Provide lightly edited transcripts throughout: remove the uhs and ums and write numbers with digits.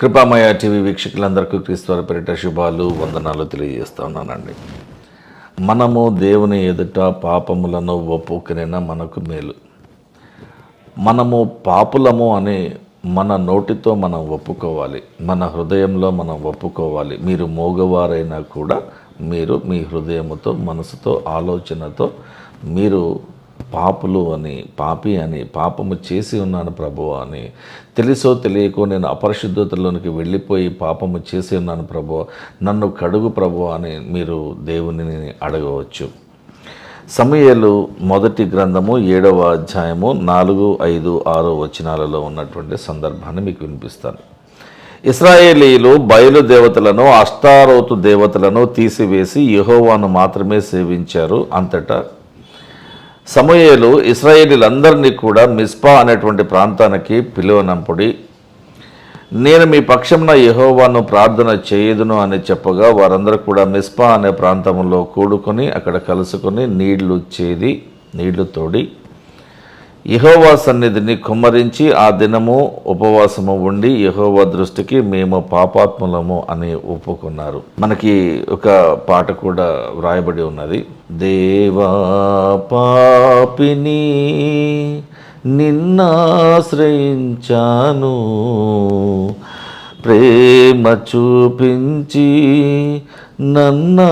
కృపామయ TV వీక్షకులందరికీ క్రీస్తువారి పేరిట శుభాలు వందనాలు తెలియజేస్తా ఉన్నానండి. మనము దేవుని ఎదుట పాపములను ఒప్పుకొనిన మనకు మేలు. మనము పాపులము అని మన నోటితో మనం ఒప్పుకోవాలి, మన హృదయంలో మనం ఒప్పుకోవాలి. మీరు మోగవారైనా కూడా మీరు మీ హృదయముతో, మనసుతో, ఆలోచనతో మీరు పాపులు అని, పాపి అని, పాపము చేసి ఉన్నాను ప్రభువా అని, తెలుసో తెలియకో నేను అపరిశుద్ధతలోనికి వెళ్ళిపోయి పాపము చేసి ఉన్నాను ప్రభువా, నన్ను కడుగు ప్రభువా అని మీరు దేవునిని అడగవచ్చు. సమూయేలు మొదటి గ్రంథము 7వ అధ్యాయము 4, 5, 6 వచనాలలో ఉన్నటువంటి సందర్భాన్ని మీకు వినిపిస్తాను. ఇశ్రాయేలీయులు బయలు దేవతలను, అష్టారోతు దేవతలను తీసివేసి యెహోవాను మాత్రమే సేవించారు. అంతటా సమూయేలు ఇశ్రాయేలీలందరినీ కూడా మిస్పా అనేటువంటి ప్రాంతానికి పిలువనంపుడి, నేను మీ పక్షంన యెహోవాను ప్రార్థన చేయదును అని చెప్పగా వారందరూ కూడా మిస్పా అనే ప్రాంతంలో కూడుకొని అక్కడ కలుసుకొని నీళ్లు తోడి యెహోవా సన్నిధిని కుమ్మరించి ఆ దినము ఉపవాసము ఉండి యెహోవా దృష్టికి మేము పాపాత్ములము అని ఒప్పుకున్నారు. మనకి ఒక పాట కూడా వ్రాయబడి ఉన్నది. దేవా పాపిని నిన్నాశ్రయించాను, ప్రేమ చూపించి నన్నాదుకోవయ్యా.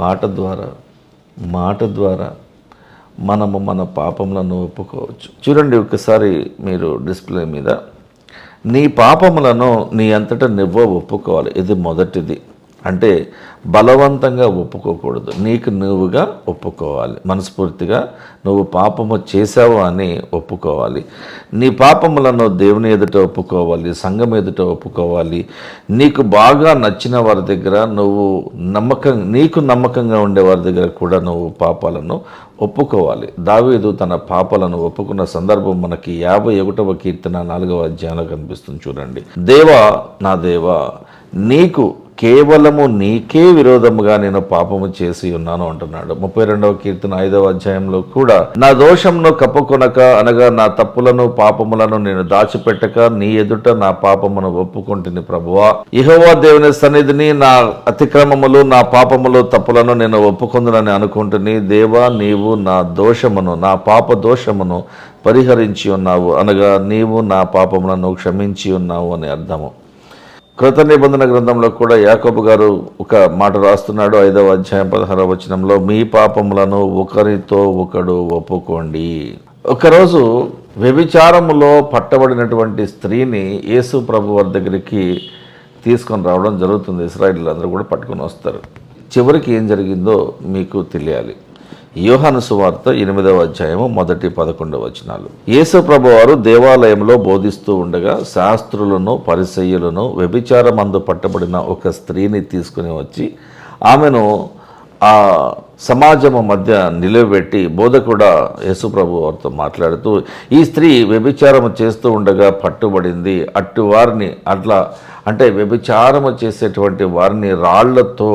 పాట ద్వారా, మాట ద్వారా మనము మన పాపములను ఒప్పుకోవచ్చు. చూడండి, ఒకసారి మీరు డిస్ప్లే మీద నీ పాపములను నీ అంతటా నువ్వే ఒప్పుకోవాలి. ఇది మొదటిది. అంటే బలవంతంగా ఒప్పుకోకూడదు, నీకు నువ్వుగా ఒప్పుకోవాలి. మనస్ఫూర్తిగా నువ్వు పాపము చేసావు అని ఒప్పుకోవాలి. నీ పాపములను దేవుని ఎదుట ఒప్పుకోవాలి, సంఘం ఎదుట ఒప్పుకోవాలి. నీకు బాగా నచ్చిన వారి దగ్గర నీకు నమ్మకంగా ఉండే వారి దగ్గర కూడా నువ్వు పాపాలను ఒప్పుకోవాలి. దావీదు తన పాపాలను ఒప్పుకున్న సందర్భం మనకి 51వ కీర్తన 4వ అధ్యాయంలో కనిపిస్తుంది. చూడండి, దేవా నా దేవా, కేవలము నీకే విరోధముగా నేను పాపము చేసి ఉన్నాను అంటున్నాడు. 32వ కీర్తన 5వ అధ్యాయంలో కూడా నా దోషంను కప్పుకొనక, అనగా నా తప్పులను పాపములను నేను దాచిపెట్టక నీ ఎదుట నా పాపమును ఒప్పుకొంటిని ప్రభువా. యెహోవా దేవుని సన్నిధిని నా అతిక్రమములు, నా పాపములు, తప్పులను నేను ఒప్పుకొందునని అనుకుంటుని, దేవా నీవు నా పాప దోషమును పరిహరించి ఉన్నావు, అనగా నీవు నా పాపములను క్షమించి ఉన్నావు అని అర్థము. కృత నిబంధన గ్రంథంలో కూడా యాకోబు గారు ఒక మాట రాస్తున్నాడు. 5వ అధ్యాయం 16వ వచనంలో, మీ పాపములను ఒకరితో ఒకడు ఒప్పుకోండి. ఒకరోజు వ్యభిచారములో పట్టబడినటువంటి స్త్రీని యేసు ప్రభు వారి దగ్గరికి తీసుకొని రావడం జరుగుతుంది. ఇశ్రాయేలీయులు అందరూ కూడా పట్టుకొని వస్తారు. చివరికి ఏం జరిగిందో మీకు తెలియాలి. యోహాను సువార్త 8వ అధ్యాయము 1-11 వచనాలు. యేసు ప్రభు వారు దేవాలయంలో బోధిస్తూ ఉండగా శాస్త్రులను, పరిసయ్యులను వ్యభిచారమందు పట్టబడిన ఒక స్త్రీని తీసుకుని వచ్చి ఆమెను ఆ సమాజము మధ్య నిలబెట్టి బోధకుడా యేసు ప్రభు వారితో మాట్లాడుతూ, ఈ స్త్రీ వ్యభిచారము చేస్తూ ఉండగా పట్టుబడింది. అట్టి వారిని వ్యభిచారము చేసేటువంటి వారిని రాళ్లతో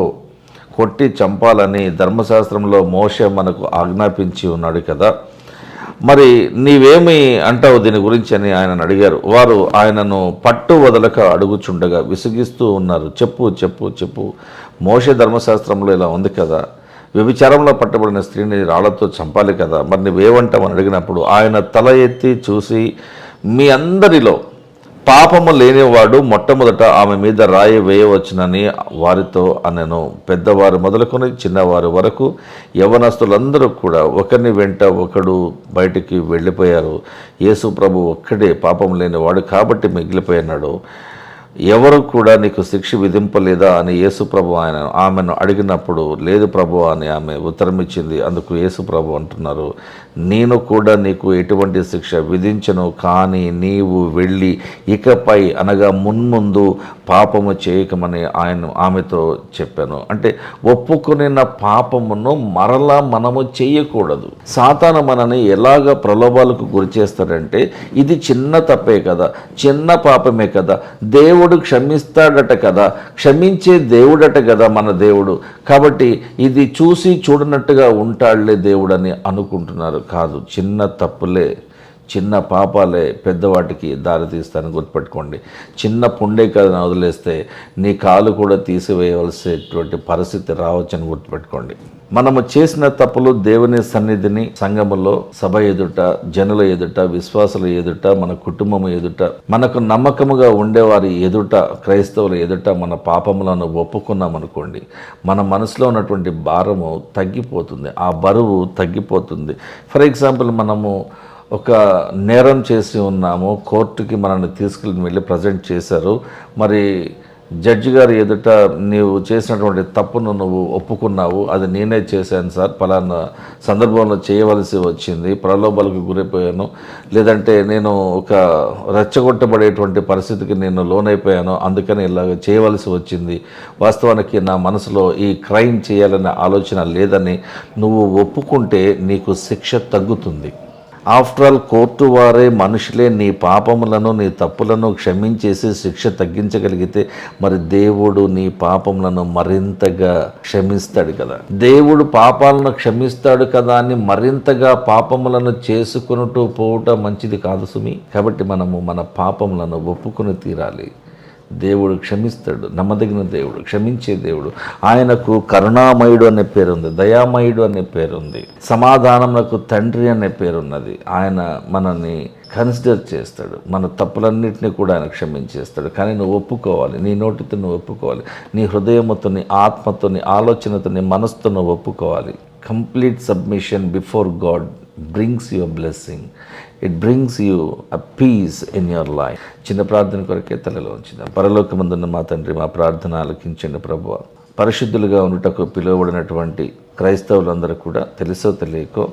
కొట్టి చంపాలని ధర్మశాస్త్రంలో మోషే మనకు ఆజ్ఞాపించి ఉన్నాడు కదా, మరి నీవేమి అంటావు దీని గురించి అని ఆయనను అడిగారు. వారు ఆయనను పట్టు వదలక అడుగుచుండగా విసిగిస్తూ ఉన్నారు. చెప్పు, మోషే ధర్మశాస్త్రంలో ఇలా ఉంది కదా, వ్యభిచారంలో పట్టబడిన స్త్రీని రాళ్లతో చంపాలి కదా, మరి నువ్వేమంటావని అడిగినప్పుడు ఆయన తల ఎత్తి చూసి, మీ అందరిలో పాపము లేనివాడు మొట్టమొదట ఆమె మీద రాయి వేయవచ్చునని వారితో అనెను. పెద్దవారు మొదలుకొని చిన్నవారు వరకు యవనస్తులందరూ కూడా ఒకరిని వెంట ఒకడు బయటికి వెళ్ళిపోయారు. యేసు ప్రభు ఒక్కడే పాపం లేనివాడు కాబట్టి మిగిలిపోయినాడు. ఎవరు కూడా నీకు శిక్ష విధింపలేదా అని యేసు ప్రభు ఆమెను అడిగినప్పుడు, లేదు ప్రభు అని ఆమె ఉత్తరమిచ్చింది. అందుకు యేసు ప్రభు అంటున్నారు, నేను కూడా నీకు ఎటువంటి శిక్ష విధించను, కానీ నీవు వెళ్ళి ఇకపై, అనగా మున్ముందు పాపము చేయకమని ఆమెతో చెప్పాను. అంటే ఒప్పుకున్న పాపమును మరలా మనము చేయకూడదు. సాతాను మనని ఎలాగ ప్రలోభాలకు గురి చేస్తాడంటే, ఇది చిన్న తప్పే కదా, చిన్న పాపమే కదా, దేవుడు క్షమిస్తాడట కదా, క్షమించే దేవుడట కదా మన దేవుడు, కాబట్టి ఇది చూసి చూడనట్టుగా ఉంటాడులే దేవుడని అనుకుంటున్నారు. కాదు, చిన్న తప్పులే చిన్న పాపాలే పెద్దవాటికి దారి తీస్తానని గుర్తుపెట్టుకోండి. చిన్న పుండే కథను వదిలేస్తే నీ కాలు కూడా తీసివేయవలసేటువంటి పరిస్థితి రావచ్చని గుర్తుపెట్టుకోండి. మనము చేసిన తప్పులు దేవుని సన్నిధిని, సంఘములో, సభ ఎదుట, జనుల ఎదుట, విశ్వాసుల ఎదుట, మన కుటుంబం ఎదుట, మనకు నమ్మకముగా ఉండేవారి ఎదుట, క్రైస్తవుల ఎదుట మన పాపములను ఒప్పుకున్నామనుకోండి, మన మనసులో ఉన్నటువంటి భారము తగ్గిపోతుంది, ఆ బరువు తగ్గిపోతుంది. ఫర్ ఎగ్జాంపుల్, మనము ఒక నేరం చేసి ఉన్నాము, కోర్టుకి మనల్ని తీసుకెళ్ళి వెళ్ళి ప్రజెంట్ చేశారు. మరి జడ్జి గారు ఎదుట నీవు చేసినటువంటి తప్పును నువ్వు ఒప్పుకున్నావు, అది నేనే చేశాను సార్, పలానా సందర్భంలో చేయవలసి వచ్చింది, ప్రలోభాలకు గురైపోయాను, లేదంటే నేను ఒక రెచ్చగొట్టబడేటువంటి పరిస్థితికి నేను లోనైపోయాను, అందుకని ఇలాగ చేయవలసి వచ్చింది, వాస్తవానికి నా మనసులో ఈ క్రైమ్ చేయాలనే ఆలోచన లేదని నువ్వు ఒప్పుకుంటే నీకు శిక్ష తగ్గుతుంది. ఆఫ్టర్ ఆల్, కోర్టు వారే మనుషులే నీ పాపములను, నీ తప్పులను క్షమించేసి శిక్ష తగ్గించగలిగితే మరి దేవుడు నీ పాపములను మరింతగా క్షమిస్తాడు కదా. దేవుడు పాపాలను క్షమిస్తాడు కదా అని మరింతగా పాపములను చేసుకునుటూ పోవటం మంచిది కాదు సుమి. కాబట్టి మనము మన పాపములను ఒప్పుకొని తీరాలి. దేవుడు క్షమిస్తాడు, నమ్మదగిన దేవుడు, క్షమించే దేవుడు. ఆయనకు కరుణామయుడు అనే పేరుంది, దయామయుడు అనే పేరుంది, సమాధానమునకు తండ్రి అనే పేరున్నది. ఆయన మనల్ని కన్సిడర్ చేస్తాడు, మన తప్పులన్నింటినీ కూడా ఆయన క్షమించేస్తాడు. కానీ నువ్వు ఒప్పుకోవాలి, నీ నోటితో నువ్వు ఒప్పుకోవాలి, నీ హృదయంతో, నీ ఆత్మతో, నీ ఆలోచనతో, నీ మనసుతో నువ్వు ఒప్పుకోవాలి. Complete submission before God brings you a blessing. It brings you a peace in your life. చిన్న ప్రార్థన కొరకే తలలో ఉంచుదాం. పరలోకమందున్న మా తండ్రి, మా ప్రార్థన ఆలకించండి ప్రభువా. పరిశుద్ధులుగా ఉండుటకు పిలువబడినటువంటి క్రైస్తవులందరూ కూడా తెలుసో తెలియకో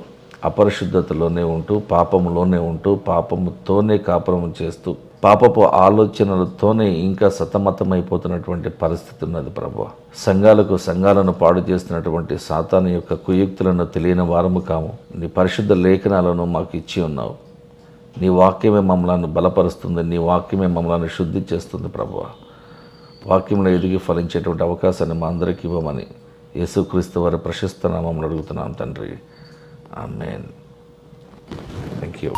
అపరిశుద్ధతలోనే ఉంటూ, పాపములోనే ఉంటూ, పాపముతోనే కాపురము చేస్తూ, పాపపు ఆలోచనలతోనే ఇంకా సతమతమైపోతున్నటువంటి పరిస్థితి ఉన్నది ప్రభువా. సంఘాలను పాడు చేస్తున్నటువంటి సాతాను యొక్క కుయుక్తులను తెలియని వారము కాము. నీ పరిశుద్ధ లేఖనాలను మాకు ఇచ్చి ఉన్నావు. నీ వాక్యమే మమ్మల్ని బలపరుస్తుంది, నీ వాక్యమే మమ్మల్ని శుద్ధి చేస్తుంది ప్రభువా. వాక్యంలో ఎదిగి ఫలించేటువంటి అవకాశాన్ని మా అందరికీ ఇవ్వమని యేసుక్రీస్తు వారి ప్రశస్త నామమున అడుగుతున్నాం తండ్రి. ఆమేన్. Thank you.